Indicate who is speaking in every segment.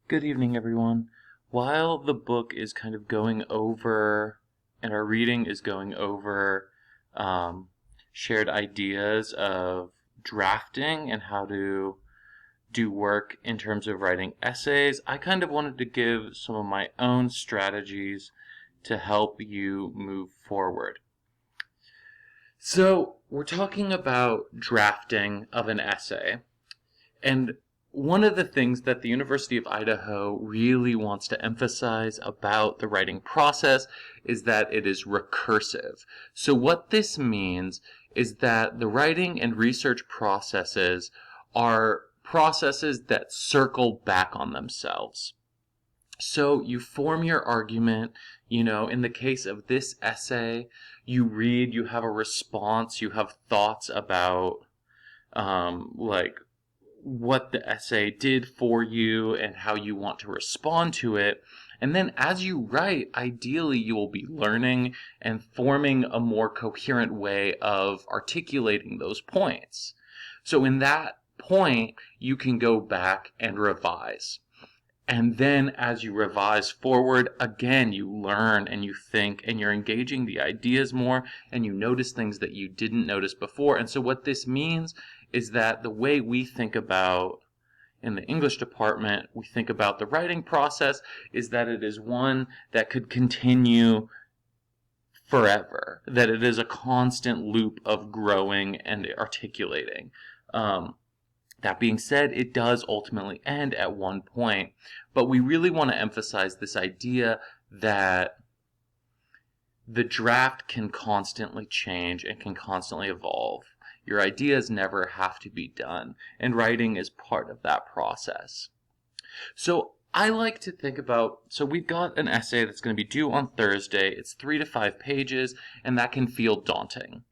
Speaker 1: Good evening, everyone. While the book is kind of going over, and our reading is going over shared ideas of drafting and how to do work in terms of writing essays, I kind of wanted to give some of my own strategies to help you move forward. So, we're talking about drafting of an essay, and one of the things that the University of Idaho really wants to emphasize about the writing process is that it is recursive. So what this means is that the writing and research processes are processes that circle back on themselves. So you form your argument, in the case of this essay, you read, you have a response, you have thoughts about what the essay did for you and how you want to respond to it. And then as you write, ideally you will be learning and forming a more coherent way of articulating those points. So in that point, you can go back and revise. And then as you revise forward, again, you learn and you think and you're engaging the ideas more and you notice things that you didn't notice before. And so what this means is that the way we think about, in the English department, we think about the writing process is that it is one that could continue forever, that it is a constant loop of growing and articulating. That being said, it does ultimately end at one point, but we really want to emphasize this idea that the draft can constantly change and can constantly evolve. Your ideas never have to be done, and writing is part of that process. So I like to think about, so we've got an essay that's going to be due on Thursday. It's 3 to 5 pages, and that can feel daunting.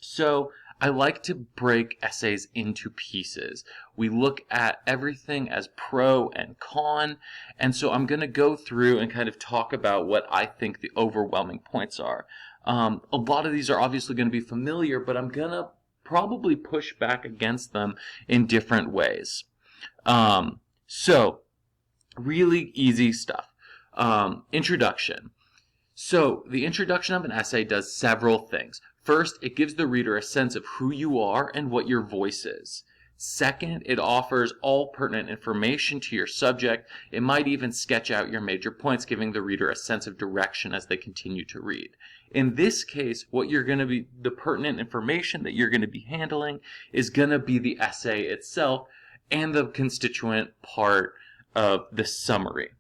Speaker 1: So I like to break essays into pieces. We look at everything as pro and con, and so I'm going to go through and kind of talk about what I think the overwhelming points are. A lot of these are obviously going to be familiar, but I'm going to probably push back against them in different ways. So, really easy stuff. Introduction. So, the introduction of an essay does several things. First, it gives the reader a sense of who you are and what your voice is. Second, it offers all pertinent information to your subject. It might even sketch out your major points, giving the reader a sense of direction as they continue to read. In this case, the pertinent information that you're going to be handling is going to be the essay itself and the constituent part of the summary.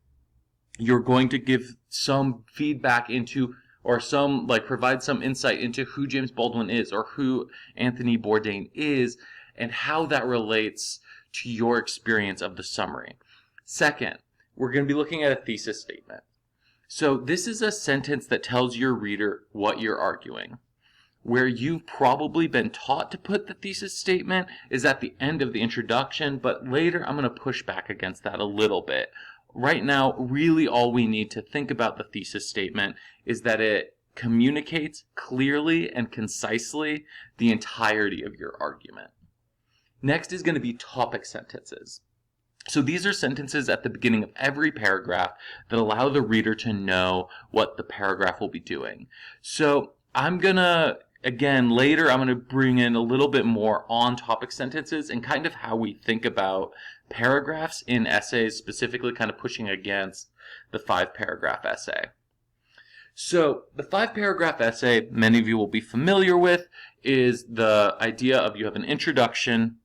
Speaker 1: You're going to give some feedback into, or provide some insight into who James Baldwin is or who Anthony Bourdain is and how that relates to your experience of the summary. Second, we're going to be looking at a thesis statement. So this is a sentence that tells your reader what you're arguing. Where you've probably been taught to put the thesis statement is at the end of the introduction, but later I'm going to push back against that a little bit. Right now, really all we need to think about the thesis statement is that it communicates clearly and concisely the entirety of your argument. Next is going to be topic sentences. So these are sentences at the beginning of every paragraph that allow the reader to know what the paragraph will be doing. So later I'm going to bring in a little bit more on topic sentences and kind of how we think about paragraphs in essays, specifically kind of pushing against the 5-paragraph essay. So the 5-paragraph essay, many of you will be familiar with, is the idea of you have an introduction,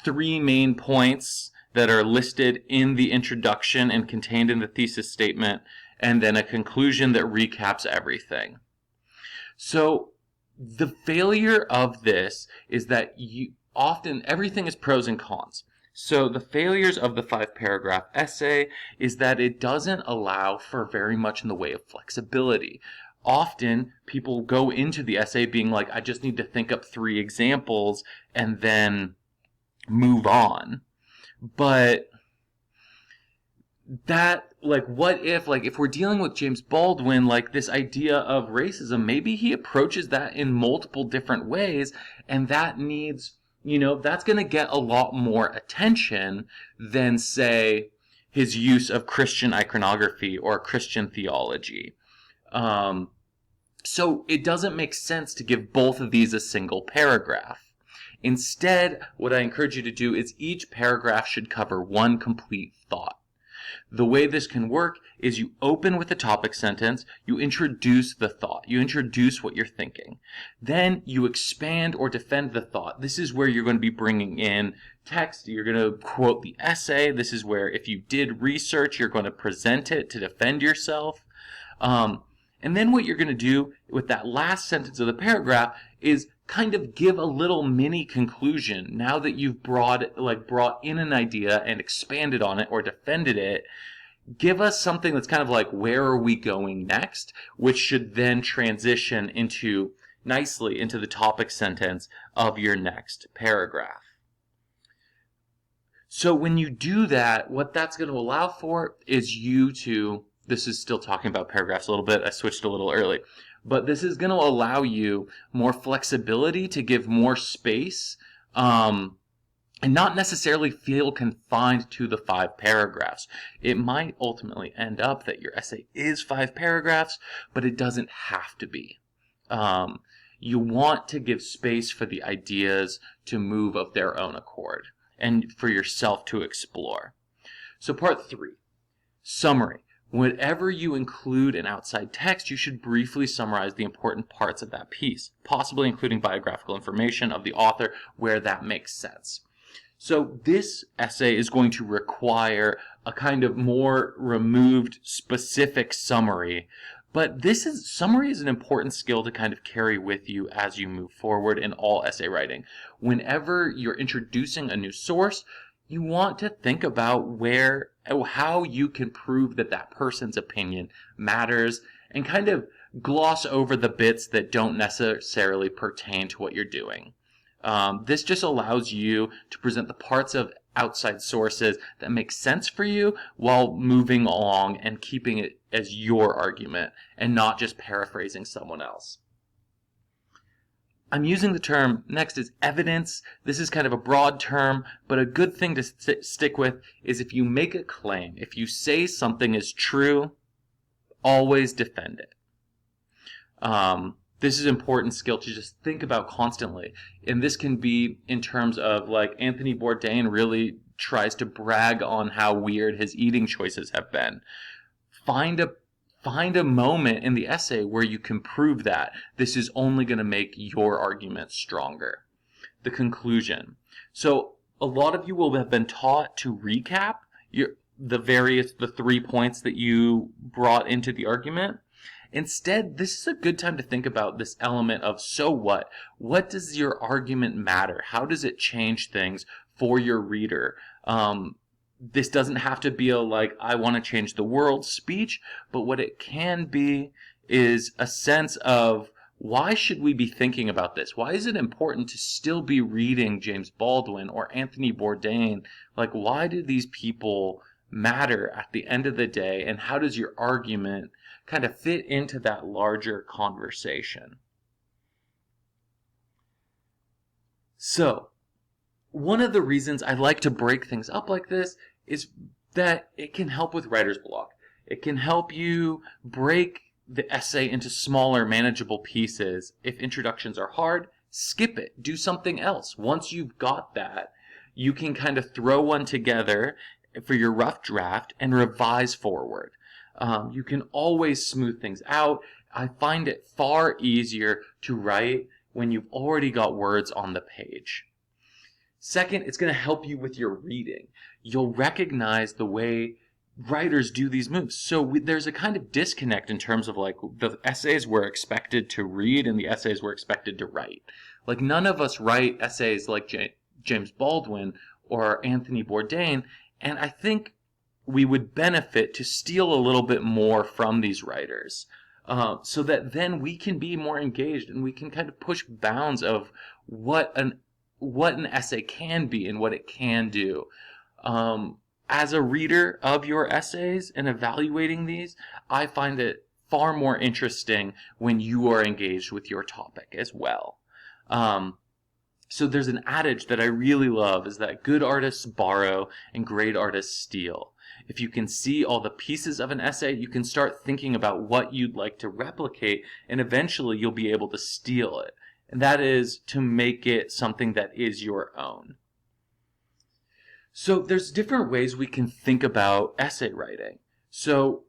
Speaker 1: 3 main points that are listed in the introduction and contained in the thesis statement, and then a conclusion that recaps everything. So the failure of this is that everything is pros and cons. So the failures of the 5-paragraph essay is that it doesn't allow for very much in the way of flexibility. Often people go into the essay being like, I just need to think up 3 examples and then move on. But that, what if we're dealing with James Baldwin, this idea of racism, maybe he approaches that in multiple different ways, and that needs, that's going to get a lot more attention than, say, his use of Christian iconography or Christian theology. So it doesn't make sense to give both of these a single paragraph. Instead, what I encourage you to do is each paragraph should cover one complete thought. The way this can work is you open with a topic sentence, you introduce the thought, you introduce what you're thinking. Then you expand or defend the thought. This is where you're going to be bringing in text, you're going to quote the essay. This is where if you did research, you're going to present it to defend yourself. And then what you're going to do with that last sentence of the paragraph is kind of give a little mini conclusion. Now that you've brought in an idea and expanded on it or defended it, give us something that's kind of like, where are we going next? Which should then transition nicely into the topic sentence of your next paragraph. So when you do that, what that's going to allow for is you to, this is still talking about paragraphs a little bit, I switched a little early, but this is going to allow you more flexibility to give more space, and not necessarily feel confined to the 5 paragraphs. It might ultimately end up that your essay is 5 paragraphs, but it doesn't have to be. You want to give space for the ideas to move of their own accord and for yourself to explore. So part 3, summary. Whenever you include an outside text, you should briefly summarize the important parts of that piece, possibly including biographical information of the author where that makes sense. So this essay is going to require a kind of more removed, specific summary, but summary is an important skill to kind of carry with you as you move forward in all essay writing. Whenever you're introducing a new source, you want to think about how you can prove that person's opinion matters and kind of gloss over the bits that don't necessarily pertain to what you're doing. This just allows you to present the parts of outside sources that make sense for you while moving along and keeping it as your argument and not just paraphrasing someone else. I'm using the term next is evidence. This is kind of a broad term, but a good thing to stick with is if you make a claim, if you say something is true, always defend it. This is an important skill to just think about constantly. And this can be in terms of like Anthony Bourdain really tries to brag on how weird his eating choices have been. Find a moment in the essay where you can prove that. This is only going to make your argument stronger. The conclusion. So a lot of you will have been taught to recap the 3 points that you brought into the argument. Instead, this is a good time to think about this element of so what? What does your argument matter? How does it change things for your reader? This doesn't have to be a I want to change the world speech, but what it can be is a sense of why should we be thinking about this? Why is it important to still be reading James Baldwin or Anthony Bourdain? Why do these people matter at the end of the day, and how does your argument kind of fit into that larger conversation? So, one of the reasons I like to break things up like this is that it can help with writer's block. It can help you break the essay into smaller, manageable pieces. If introductions are hard, skip it. Do something else. Once you've got that, you can kind of throw one together for your rough draft and revise forward. You can always smooth things out. I find it far easier to write when you've already got words on the page. Second, it's going to help you with your reading. You'll recognize the way writers do these moves. So there's a kind of disconnect in terms of the essays we're expected to read and the essays we're expected to write. None of us write essays like James Baldwin or Anthony Bourdain, and I think we would benefit to steal a little bit more from these writers, so that then we can be more engaged and we can kind of push bounds of what an essay can be and what it can do. As a reader of your essays and evaluating these, I find it far more interesting when you are engaged with your topic as well. So there's an adage that I really love, is that good artists borrow and great artists steal. if you can see all the pieces of an essay, you can start thinking about what you'd like to replicate, and eventually you'll be able to steal it. And that is to make it something that is your own. So there's different ways we can think about essay writing. So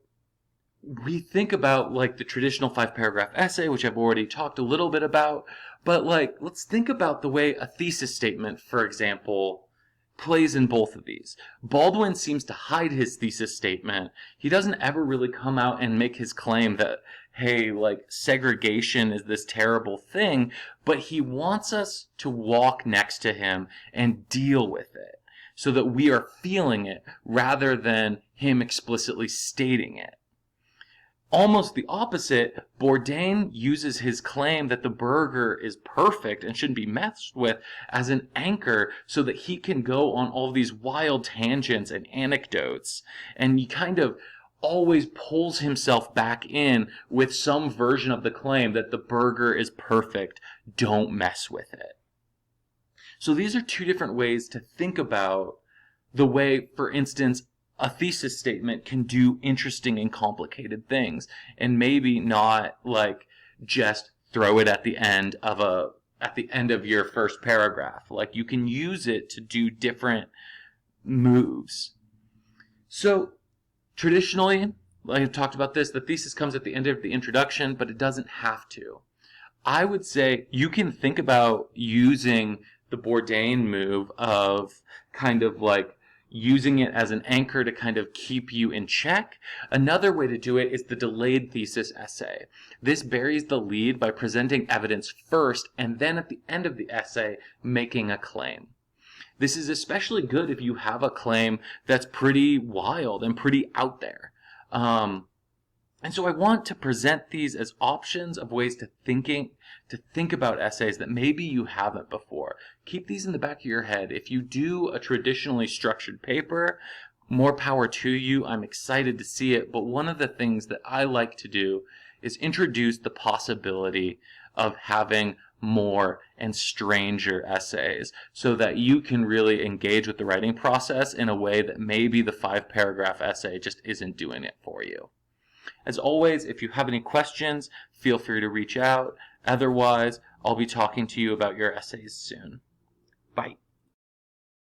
Speaker 1: we think about like the traditional 5-paragraph essay, which I've already talked a little bit about, but like let's think about the way a thesis statement, for example, plays in both of these. Baldwin seems to hide his thesis statement. He doesn't ever really come out and make his claim that, hey, like segregation is this terrible thing, but he wants us to walk next to him and deal with it so that we are feeling it rather than him explicitly stating it. Almost the opposite, Bourdain uses his claim that the burger is perfect and shouldn't be messed with as an anchor so that he can go on all these wild tangents and anecdotes. And he kind of always pulls himself back in with some version of the claim that the burger is perfect, don't mess with it. So these are two different ways to think about the way, for instance, a thesis statement can do interesting and complicated things, and maybe not like just throw it at the end of your first paragraph. Like you can use it to do different moves. So traditionally, like I've talked about this, the thesis comes at the end of the introduction, but it doesn't have to. I would say you can think about using the Bourdain move of kind of like using it as an anchor to kind of keep you in check. Another way to do it is the delayed thesis essay. This buries the lead by presenting evidence first and then at the end of the essay making a claim. This is especially good if you have a claim that's pretty wild and pretty out there. And so I want to present these as options of ways to think about essays that maybe you haven't before. Keep these in the back of your head. If you do a traditionally structured paper, more power to you. I'm excited to see it. But one of the things that I like to do is introduce the possibility of having more and stranger essays so that you can really engage with the writing process in a way that maybe the 5-paragraph essay just isn't doing it for you. As always, if you have any questions, feel free to reach out. Otherwise, I'll be talking to you about your essays soon. Bye.